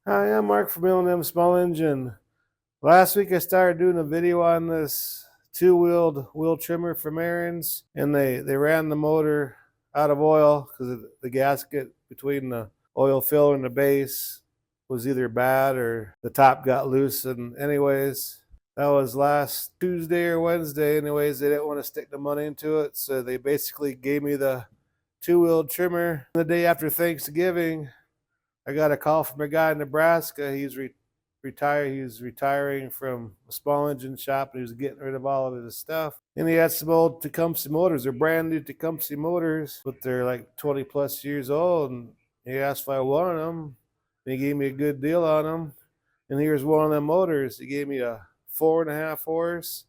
Hi, I'm Mark from L&M Small Engine. Last week I started doing a video on this two-wheeled wheel trimmer from Ariens, and they ran the motor out of oil because the gasket between the oil filler and the base was either bad or the top got loose. And anyways, that was last Tuesday or Wednesday. Anyways, they didn't want to stick the money into it, so they basically gave me the two-wheeled trimmer the day after Thanksgiving. I got a call from a guy in Nebraska. He's retired. He's retiring from a small engine shop, and he was getting rid of all of his stuff. And he had some old Tecumseh motors. They're brand new Tecumseh motors, but they're like 20 plus years old. And he asked if I wanted them. And he gave me a good deal on them. And here's one of them motors. He gave me a 4.5 horse,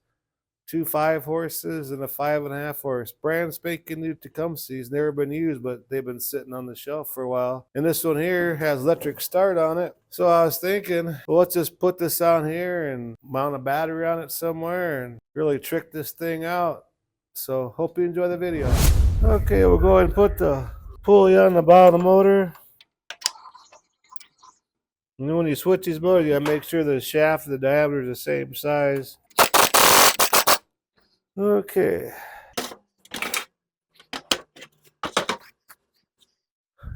two 5 horses, and a 5.5 horse. Brand spanking new Tecumseh's, never been used, but they've been sitting on the shelf for a while. And this one here has electric start on it. So I was thinking, well, let's just put this on here and mount a battery on it somewhere and really trick this thing out. So hope you enjoy the video. Okay, we'll go ahead and put the pulley on the bottom of the motor. And then when you switch these motors, you gotta make sure the shaft and the diameter is the same size. Okay.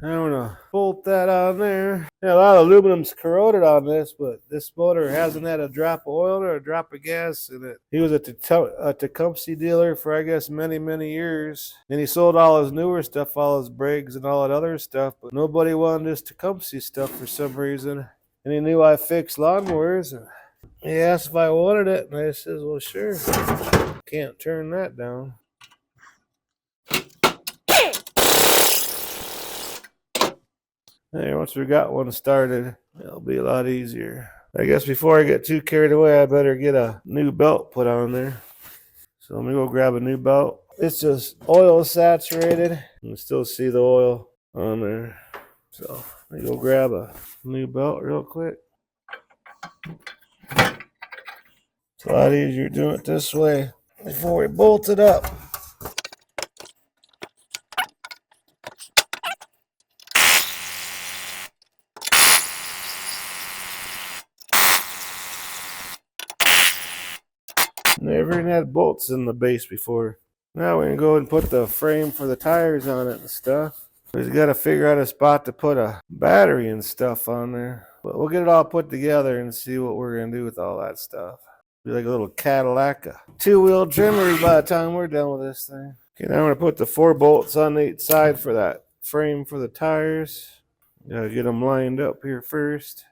I'm gonna bolt that on there. Yeah, a lot of aluminum's corroded on this, but this motor hasn't had a drop of oil or a drop of gas in it. He was a Tecumseh dealer for, I guess, many, many years. And he sold all his newer stuff, all his Briggs and all that other stuff, but nobody wanted this Tecumseh stuff for some reason. And he knew I fixed lawnmowers. And he asked if I wanted it, and I says, well, sure. Can't turn that down. Hey, once we got one started, it'll be a lot easier. I guess before I get too carried away, I better get a new belt put on there. So let me go grab a new belt. It's just oil saturated. You can still see the oil on there. So let me go grab a new belt real quick. It's a lot easier doing it this way before we bolt it up. Never even had bolts in the base before. Now we can go and put the frame for the tires on it and stuff. We just got to figure out a spot to put a battery and stuff on there. But we'll get it all put together and see what we're going to do with all that stuff. Be like a little Cadillac, a two-wheel trimmer by the time we're done with this thing. Okay, now I'm going to put the 4 bolts on each side for that frame for the tires. Got to get them lined up here first.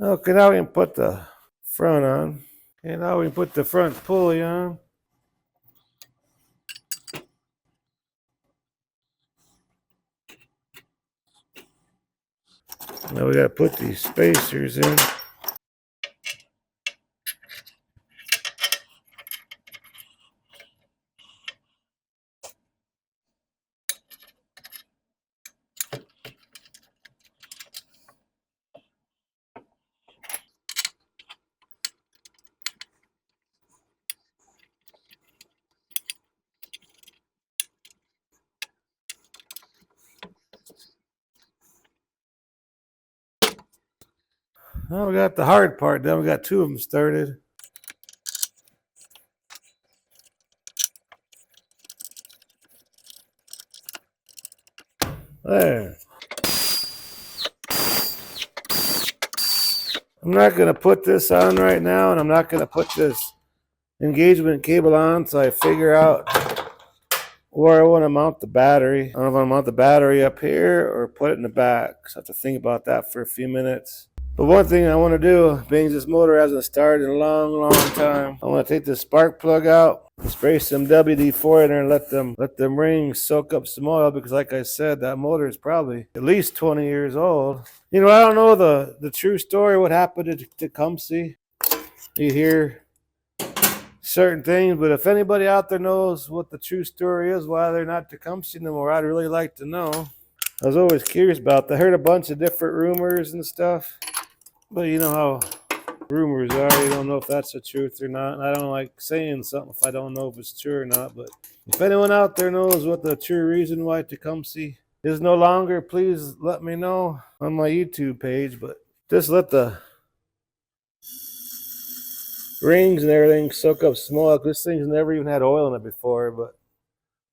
Okay, now we can put the front on. Okay, now we can put the front pulley on. Now we got to put these spacers in. Now we got the hard part done. We got 2 of them started. There. I'm not going to put this on right now, and I'm not going to put this engagement cable on until I figure out where I want to mount the battery. I don't know if I want to mount the battery up here or put it in the back. So I have to think about that for a few minutes. But one thing I want to do, being this motor hasn't started in a long time, I want to take this spark plug out, spray some WD-4 in there, and let them rings soak up some oil, because like I said, that motor is probably at least 20 years old. You know, I don't know the true story, what happened to Tecumseh. You hear certain things, but if anybody out there knows what the true story is, why they're not Tecumseh anymore, I'd really like to know. I was always curious about that. I heard a bunch of different rumors and stuff, but you know how rumors are. You don't know if that's the truth or not. And I don't like saying something if I don't know if it's true or not. But if anyone out there knows what the true reason why Tecumseh is no longer, please let me know on my YouTube page. But just let the rings and everything soak up smoke. This thing's never even had oil in it before, but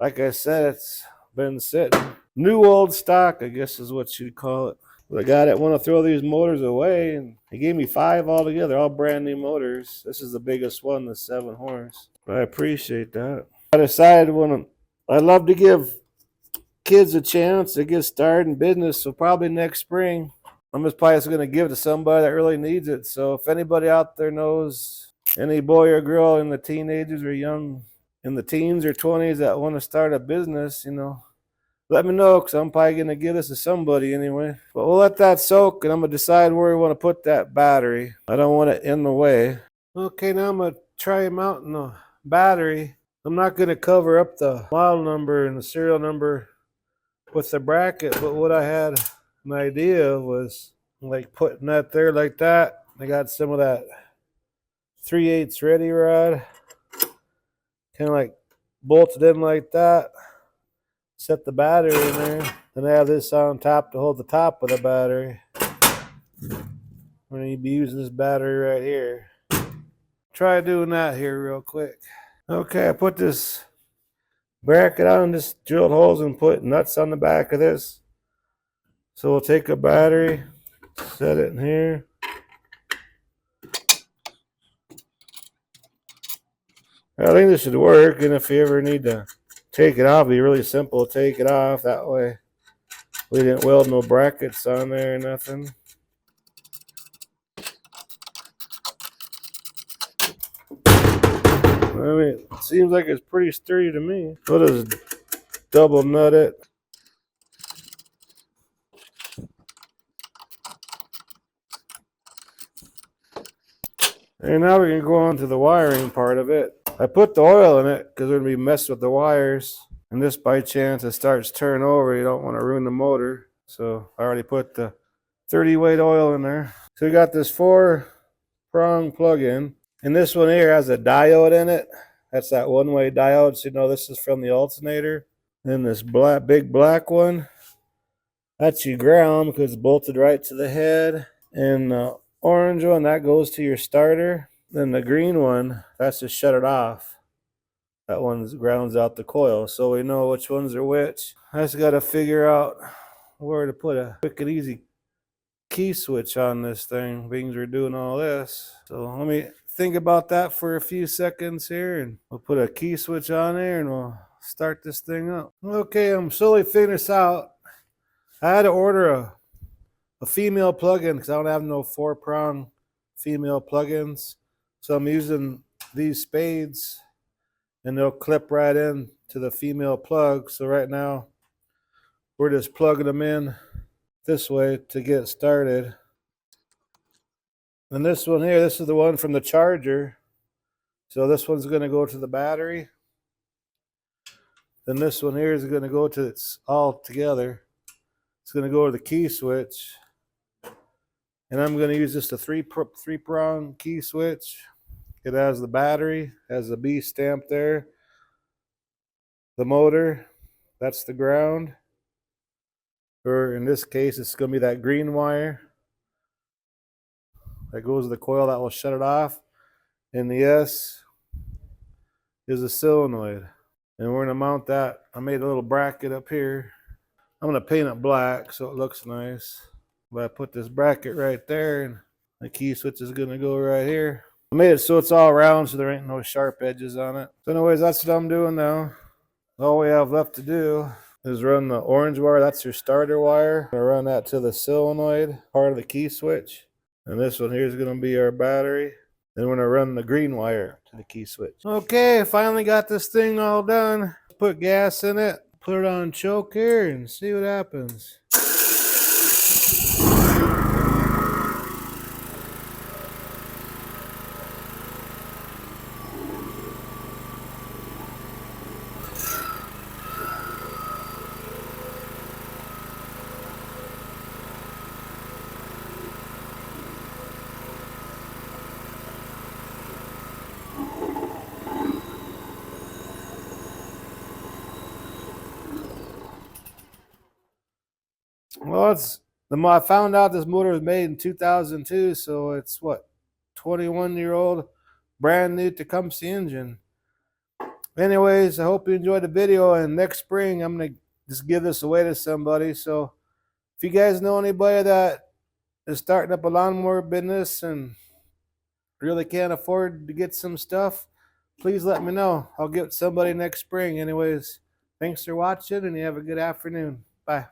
like I said, it's been sitting. New old stock, I guess is what you'd call it. The guy that want to throw these motors away, and he gave me 5 altogether, all brand new motors. This is the biggest one, the 7 horse. I appreciate that. I decided I'd love to give kids a chance to get started in business, so probably next spring, I'm just probably going to give it to somebody that really needs it. So if anybody out there knows any boy or girl in the teenagers or young in the teens or 20s that want to start a business, you know, let me know, because I'm probably going to give this to somebody anyway. But we'll let that soak, and I'm going to decide where we want to put that battery. I don't want it in the way. Okay, now I'm going to try mounting the battery. I'm not going to cover up the model number and the serial number with the bracket, but what I had an idea of was like putting that there like that. I got some of that 3/8 ready rod, kind of like bolted in like that. Set the battery in there. Then I have this on top to hold the top of the battery. I'm going to be using this battery right here. Try doing that here real quick. Okay, I put this bracket on, just drilled holes and put nuts on the back of this. So we'll take a battery, set it in here. I think this should work, and if you ever need to take it off, it'll be really simple. Take it off that way. We didn't weld no brackets on there or nothing. I mean, it seems like it's pretty sturdy to me. We'll just double nut it. And now we can go on to the wiring part of it. I put the oil in it because we're going to be messing with the wires. And this, by chance, it starts turning over. You don't want to ruin the motor. So I already put the 30 weight oil in there. So we got this 4-prong plug-in. And this one here has a diode in it. That's that one-way diode. So you know this is from the alternator. Then this big black one, that's your ground because it's bolted right to the head. And the orange one, that goes to your starter. Then the green one, that's to shut it off. That one grounds out the coil, so we know which ones are which. I just got to figure out where to put a quick and easy key switch on this thing, being we're doing all this. So let me think about that for a few seconds here, and we'll put a key switch on there and we'll start this thing up. Okay, I'm slowly figuring this out. I had to order a female plug-in because I don't have no 4-prong female plug-ins. So I'm using these spades, and they'll clip right in to the female plug. So right now, we're just plugging them in this way to get started. And this one here, this is the one from the charger. So this one's going to go to the battery. Then this one here is going to go to, it's all together. It's going to go to the key switch. And I'm going to use just a 3-prong key switch. It has the battery, has the B stamp there. The motor, that's the ground. Or in this case, it's going to be that green wire that goes to the coil that will shut it off. And the S is a solenoid. And we're going to mount that. I made a little bracket up here. I'm going to paint it black so it looks nice. But I put this bracket right there, and The key switch is going to go right here. I made it so it's all round so there ain't no sharp edges on it. So anyways, that's what I'm doing now. All we have left to do is run the orange wire. That's your starter wire. I'm going to run that to the solenoid, part of the key switch. And this one here is going to be our battery. Then we're going to run the green wire to the key switch. Okay, finally got this thing all done. Put gas in it, put it on choke here, and see what happens. Well, I found out this motor was made in 2002, so it's what, 21-year-old, brand new Tecumseh engine. Anyways, I hope you enjoyed the video, and next spring I'm gonna just give this away to somebody. So if you guys know anybody that is starting up a lawnmower business and really can't afford to get some stuff, please let me know. I'll get somebody next spring. Anyways, thanks for watching, and you have a good afternoon. Bye.